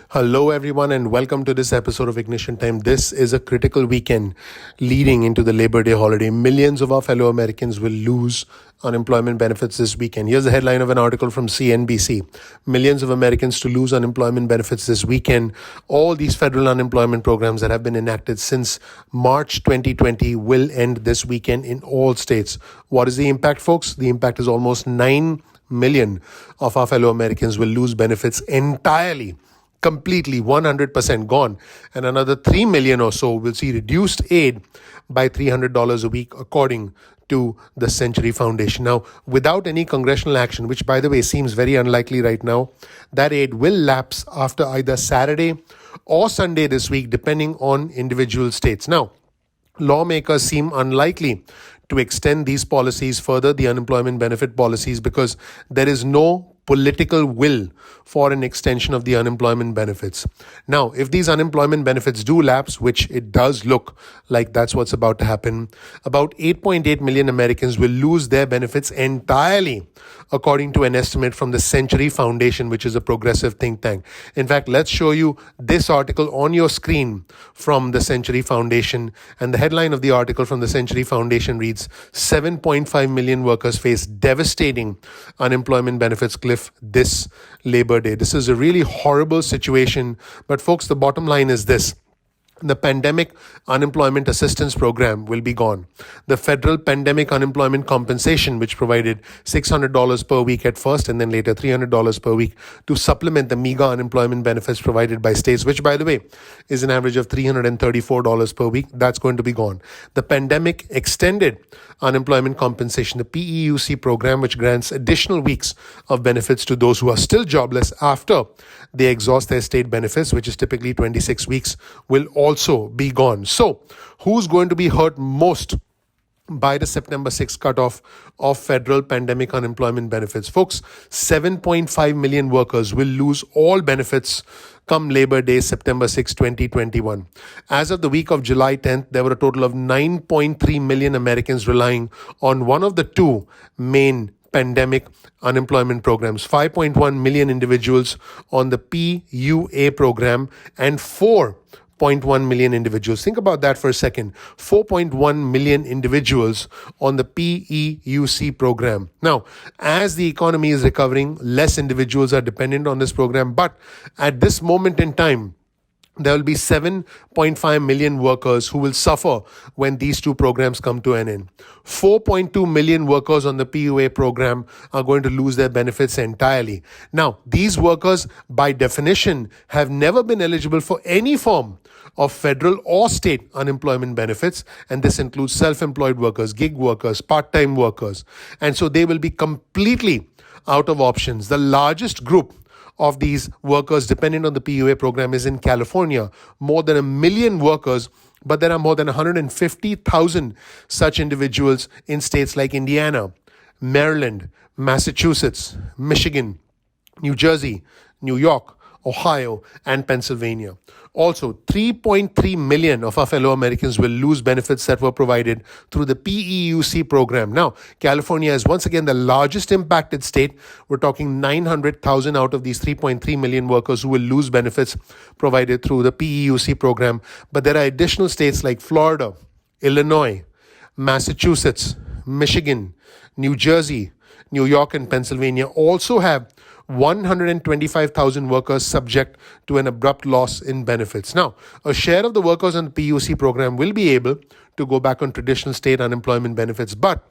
Hello, everyone, and welcome to this episode of Ignition Time. This is a critical weekend leading into the Labor Day holiday. Millions of our fellow Americans will lose unemployment benefits this weekend. Here's the headline of an article from CNBC. Millions of Americans to lose unemployment benefits this weekend. All these federal unemployment programs that have been enacted since March 2020 will end this weekend in all states. What is the impact, folks? The impact is almost 9 million of our fellow Americans will lose benefits entirely, completely, 100% gone, and another 3 million or so will see reduced aid by $300 a week, according to the Century Foundation. Now, without any congressional action, which by the way seems very unlikely right now, that aid will lapse after either Saturday or Sunday this week, depending on individual states. Now, lawmakers seem unlikely to extend these policies further, the unemployment benefit policies, because there is no political will for an extension of the unemployment benefits. Now, if these unemployment benefits do lapse, which it does look like that's what's about to happen, about 8.8 million Americans will lose their benefits entirely, according to an estimate from the Century Foundation, which is a progressive think tank. In fact, let's show you this article on your screen from the Century Foundation. And the headline of the article from the Century Foundation reads, 7.5 million workers face devastating unemployment benefits cliff this Labor Day. This is a really horrible situation. But folks, the bottom line is this. The Pandemic Unemployment Assistance Program will be gone. The Federal Pandemic Unemployment Compensation, which provided $600 per week at first and then later $300 per week to supplement the meager unemployment benefits provided by states, which, by the way, is an average of $334 per week, that's going to be gone. The Pandemic Extended Unemployment Compensation, the PEUC program, which grants additional weeks of benefits to those who are still jobless after they exhaust their state benefits, which is typically 26 weeks, will also be gone. So, who's going to be hurt most by the September 6th cutoff of federal pandemic unemployment benefits? Folks, 7.5 million workers will lose all benefits come Labor Day, September 6, 2021. As of the week of July 10th, there were a total of 9.3 million Americans relying on one of the two main pandemic unemployment programs. 5.1 million individuals on the PUA program and 4.1 million individuals. Think about that for a second. 4.1 million individuals on the PEUC program. Now, as the economy is recovering, less individuals are dependent on this program. But at this moment in time, there will be 7.5 million workers who will suffer when these two programs come to an end. 4.2 million workers on the PUA program are going to lose their benefits entirely. Now, these workers, by definition, have never been eligible for any form of federal or state unemployment benefits, and this includes self-employed workers, gig workers, part-time workers. And so they will be completely out of options. The largest group of these workers dependent on the PUA program is in California, more than 1 million workers, but there are more than 150,000 such individuals in states like Indiana, Maryland, Massachusetts, Michigan, New Jersey, New York, Ohio, and Pennsylvania. Also, 3.3 million of our fellow Americans will lose benefits that were provided through the PEUC program. Now, California is once again the largest impacted state. We're talking 900,000 out of these 3.3 million workers who will lose benefits provided through the PEUC program. But there are additional states like Florida, Illinois, Massachusetts, Michigan, New Jersey, New York, and Pennsylvania also have 125,000 workers subject to an abrupt loss in benefits. Now, a share of the workers on the PUC program will be able to go back on traditional state unemployment benefits, but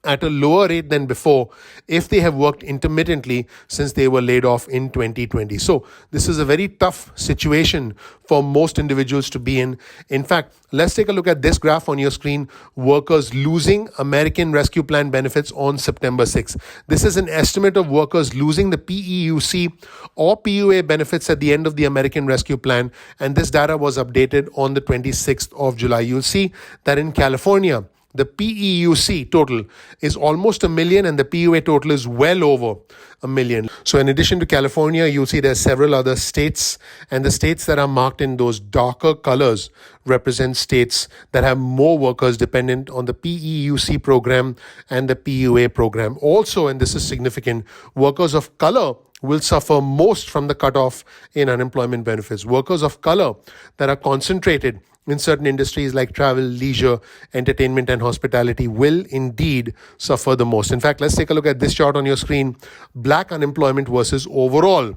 at a lower rate than before if they have worked intermittently since they were laid off in 2020. So this is a very tough situation for most individuals to be in. In fact, let's take a look at this graph on your screen. Workers losing American Rescue Plan benefits on September 6th. This is an estimate of workers losing the PEUC or PUA benefits at the end of the American Rescue Plan. And this data was updated on the 26th of July. You'll see that in California, the PEUC total is almost 1 million and the PUA total is well over 1 million. So in addition to California, you'll see there's several other states, and the states that are marked in those darker colors represent states that have more workers dependent on the PEUC program and the PUA program. Also, and this is significant, workers of color will suffer most from the cutoff in unemployment benefits. Workers of color that are concentrated in certain industries like travel, leisure, entertainment, and hospitality will indeed suffer the most. In fact, let's take a look at this chart on your screen. Black unemployment versus overall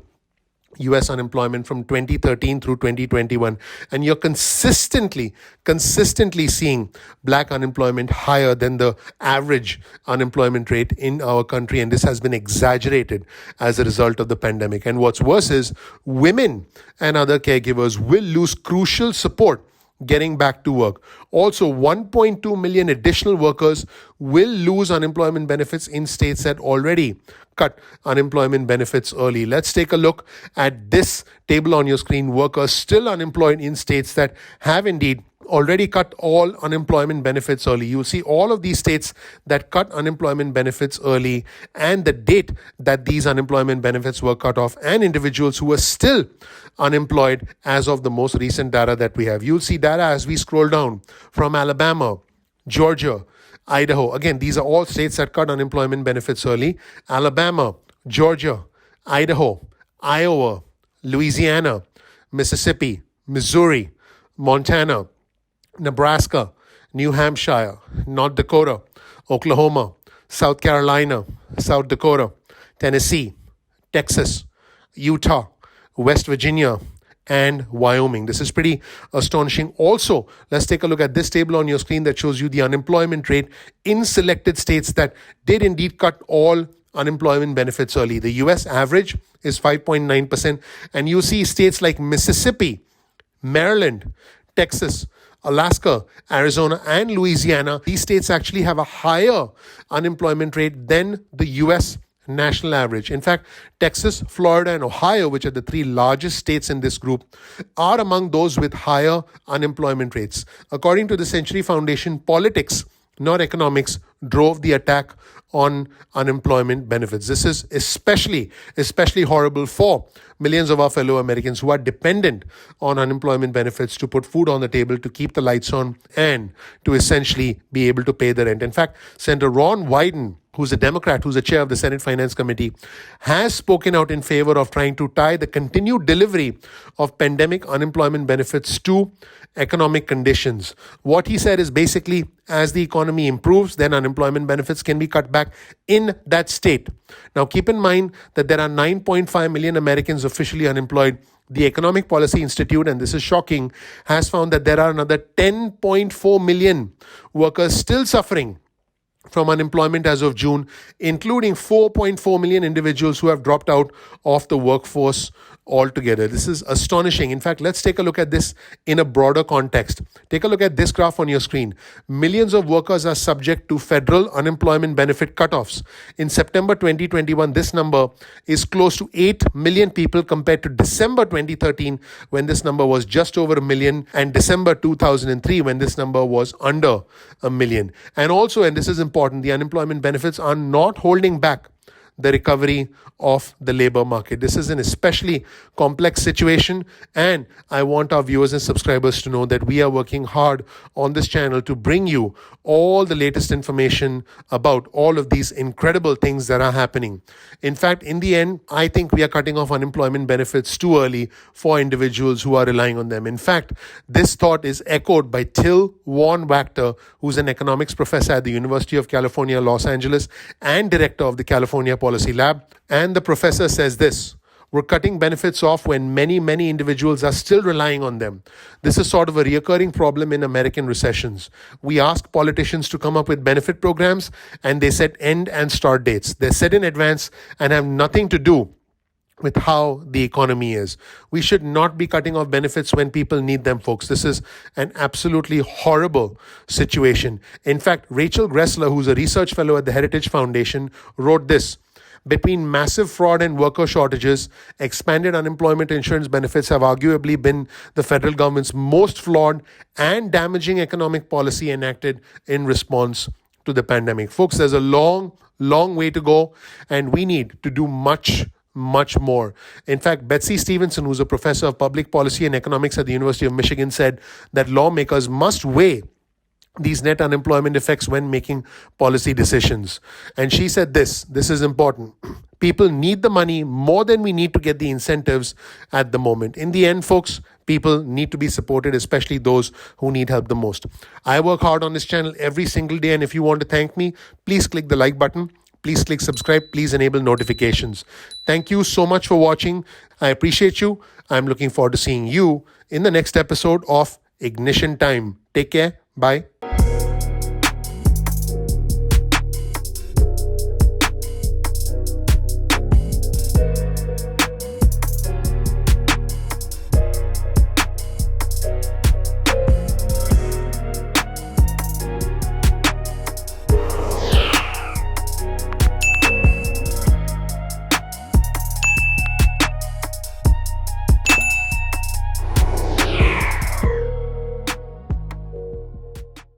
US unemployment from 2013 through 2021, and you're consistently seeing black unemployment higher than the average unemployment rate in our country, and this has been exaggerated as a result of the pandemic. And what's worse is women and other caregivers will lose crucial support getting back to work. Also, 1.2 million additional workers will lose unemployment benefits in states that already cut unemployment benefits early. Let's take a look at this table on your screen. Workers still unemployed in states that have indeed already cut all unemployment benefits early. You'll see all of these states that cut unemployment benefits early and the date that these unemployment benefits were cut off, and individuals who are still unemployed as of the most recent data that we have. You'll see data as we scroll down from Alabama, Georgia, Idaho. Again, these are all states that cut unemployment benefits early. Alabama, Georgia, Idaho, Iowa, Louisiana, Mississippi, Missouri, Montana, Nebraska, New Hampshire, North Dakota, Oklahoma, South Carolina, South Dakota, Tennessee, Texas, Utah, West Virginia, and Wyoming. This is pretty astonishing. Also, let's take a look at this table on your screen that shows you the unemployment rate in selected states that did indeed cut all unemployment benefits early. The US average is 5.9%, and you see states like Mississippi, Maryland, Texas, Alaska, Arizona, and Louisiana. These states actually have a higher unemployment rate than the US national average. In fact, Texas, Florida, and Ohio, which are the three largest states in this group, are among those with higher unemployment rates. According to the Century Foundation, politics, not economics, drove the attack on unemployment benefits. This is especially horrible for millions of our fellow Americans who are dependent on unemployment benefits to put food on the table, to keep the lights on, and to essentially be able to pay the rent. In fact, Senator Ron Wyden, who's a Democrat, who's the chair of the Senate Finance Committee, has spoken out in favor of trying to tie the continued delivery of pandemic unemployment benefits to economic conditions. What he said is basically, as the economy improves, then unemployment benefits can be cut back in that state. Now, keep in mind that there are 9.5 million Americans officially unemployed. The Economic Policy Institute, and this is shocking, has found that there are another 10.4 million workers still suffering from unemployment as of June, including 4.4 million individuals who have dropped out of the workforce altogether. This is astonishing. In fact, let's take a look at this in a broader context. Take a look at this graph on your screen. Millions of workers are subject to federal unemployment benefit cutoffs. In September 2021, this number is close to 8 million people compared to December 2013, when this number was just over a million, and December 2003, when this number was under a million. And also, and this is important, the unemployment benefits are not holding back the recovery of the labor market. This is an especially complex situation, and I want our viewers and subscribers to know that we are working hard on this channel to bring you all the latest information about all of these incredible things that are happening. In fact, in the end, I think we are cutting off unemployment benefits too early for individuals who are relying on them. In fact, this thought is echoed by Till Von Wachter, who's an economics professor at the University of California, Los Angeles, and director of the California Policy Lab. And the professor says this: we're cutting benefits off when many individuals are still relying on them. This is sort of a recurring problem in American recessions. We ask politicians to come up with benefit programs, and they set end and start dates. They're set in advance and have nothing to do with how the economy is. We should not be cutting off benefits when people need them, folks. This is an absolutely horrible situation. In fact, Rachel Gressler, who's a research fellow at the Heritage Foundation, wrote this: between massive fraud and worker shortages, expanded unemployment insurance benefits have arguably been the federal government's most flawed and damaging economic policy enacted in response to the pandemic. Folks, there's a long way to go, and we need to do much more. In fact, Betsy Stevenson, who's a professor of public policy and economics at the University of Michigan, said that lawmakers must weigh these net unemployment effects when making policy decisions. And she said this is important. People need the money more than we need to get the incentives at the moment. In the end, folks, people need to be supported, especially those who need help the most. I work hard on this channel every single day, and if you want to thank me, please click the like button. Please click subscribe. Please enable notifications. Thank you so much for watching. I appreciate you. I'm looking forward to seeing you in the next episode of Ignition Time. Take care. Bye.